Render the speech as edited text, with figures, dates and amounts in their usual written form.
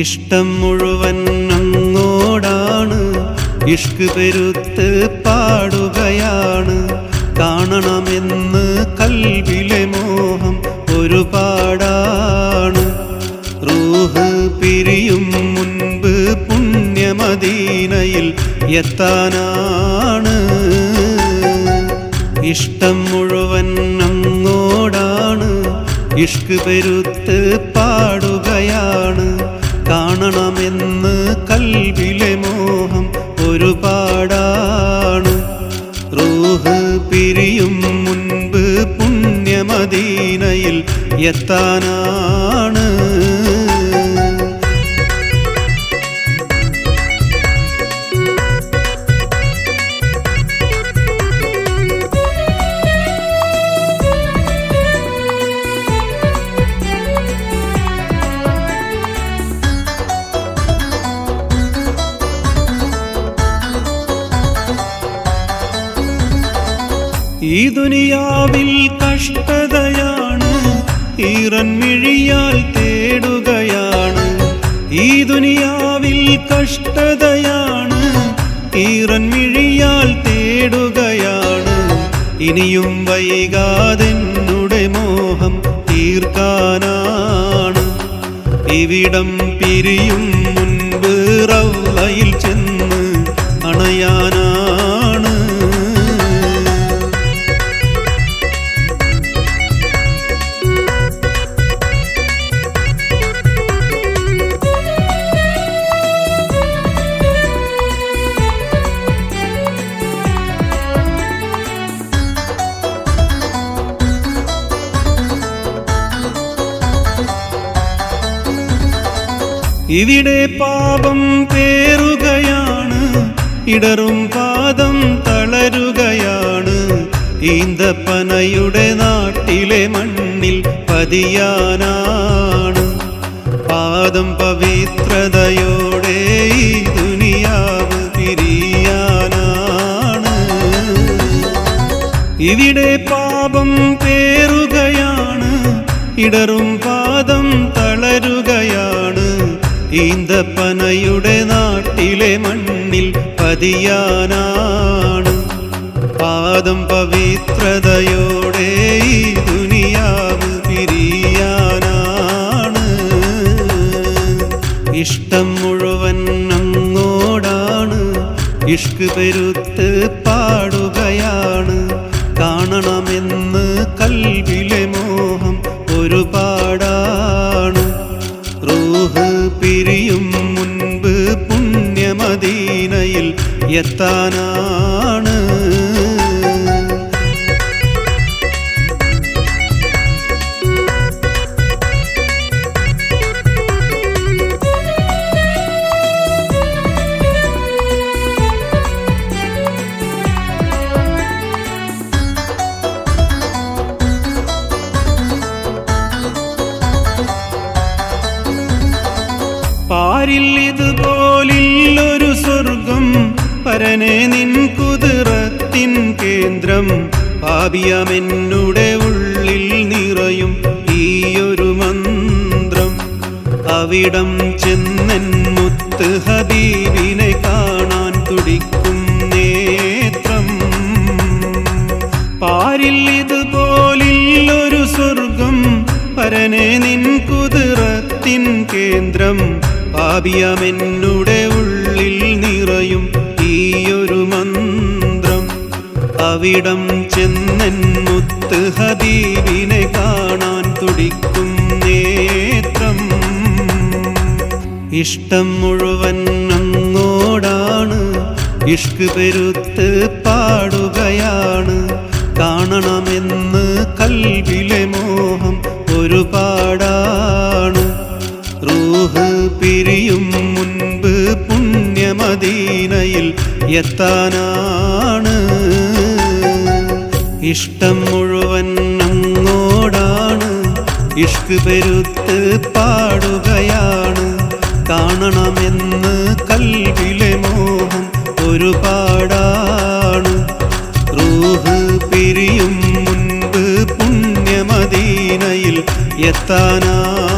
ഇഷ്ടം മുഴുവൻ അങ്ങോടാണ്, ഇഷ്ക് പെരുത്ത് പാടുകയാണ്. കാണണമെന്ന് കൽബിലെ മോഹം ഒരുപാടാണ്. റൂഹ് പിരിയും മുൻപ് പുണ്യമദീനയിൽ എത്താനാണ്. ഇഷ്ടം മുഴുവൻ അങ്ങോടാണ്, ഇഷ്ക് പെരുത്ത് പാടുകയാണ്. കാണണമെന്ന് കൽബിലെ മോഹം ഒരുപാടാണ്. റൂഹ് പിരിയും മുൻപ് പുണ്യമദീനയിൽ എത്താനാണ്. ഈ ദുനിയാവിൽ കഷ്ടതയാണ്, ഈറൻമിഴിയാൽ തേടുകയാണ്. ഈ ദുനിയാവിൽ കഷ്ടതയാണ്, ഈറൻമിഴിയാൽ തേടുകയാണ്. ഇനിയും വൈകാതെന്നുടെ മോഹം തീർക്കാനാണ്. ഇവിടം പിരിയും മുൻപ് റൗളയിൽ ചെന്ന് അണയാനാണ്. ഇവിടെ പാപം പേറുകയാണ്, ഇടറും പാദം തളരുകയാണ്. ഈന്തപ്പനയുടെ നാട്ടിലെ മണ്ണിൽ പതിയാനാണ്. പാദം പവിത്രതയോടെ ഈ ദുനിയാവ് പിരിയാനാണ്. ഇവിടെ പാപം പേറുകയാണ്, ഇടറും പാദം തളരുകയാണ്. ഈന്തപ്പനയുടെ നാട്ടിലെ മണ്ണിൽ പതിയാനാണ്. പാദം പവിത്രതയോടെ ഈ ദുനിയാവ് പിരിയാനാണ്. ഇഷ്ടം മുഴുവൻ അങ്ങോടാണ്, ഇഷ്ക് പെരുത്ത് പാടുകയാണ്. കാണണമെന്ന് കൽബിലെ മോഹം ഒരുപാടാണ്. റൂഹ് പിരിയും മുൻപ് പുണ്യമദീനയിൽ എത്താനാണ്. പാരിൽ ഇതുപോലില്ലൊരു സ്വർഗം, പരനെ നിൻ കുതിരത്തിൻ കേന്ദ്രം. പാപിയമെന്നുടെ ഉള്ളിൽ നിറയും ഈയൊരു മന്ത്രം. അവിടം ചെന്നൻ മുത്ത് ഹബീബിനെ കാണാൻ തുടിക്കും നേത്രം. പാരിൽ ഇതുപോലില്ലൊരു സ്വർഗം, പരനെ നിൻ കുതിരത്തിൻ കേന്ദ്രം. പാപിയമെന്നുടെ ഉള്ളിൽ നിറയും ഈയൊരു മന്ത്രം. അവിടം ചെന്നൻ മുത്ത് ഹബീബിനെ കാണാൻ തുടിക്കും നേത്രം. ഇഷ്ടം മുഴുവൻ അങ്ങോടാണ്, ഇഷ്ക് പെരുത്ത് പാടുകയാണ്. കാണണമെന്ന് കൽബിലെ മോഹം ഒരുപാടാണ്. റൂഹ് പിരിയും മുൻപ് പുണ്യമദീനയിൽ എത്താനാണ്. ഇഷ്ടം മുഴുവൻ അങ്ങോടാണ്, ഇഷ്ക് പെരുത്ത് പാടുകയാണ്. കാണണമെന്ന് കൽബിലെ മോഹം ഒരുപാടാണ്. റൂഹ് പിരിയും മുൻപ് പുണ്യമദീനയിൽ എത്താനാണ്.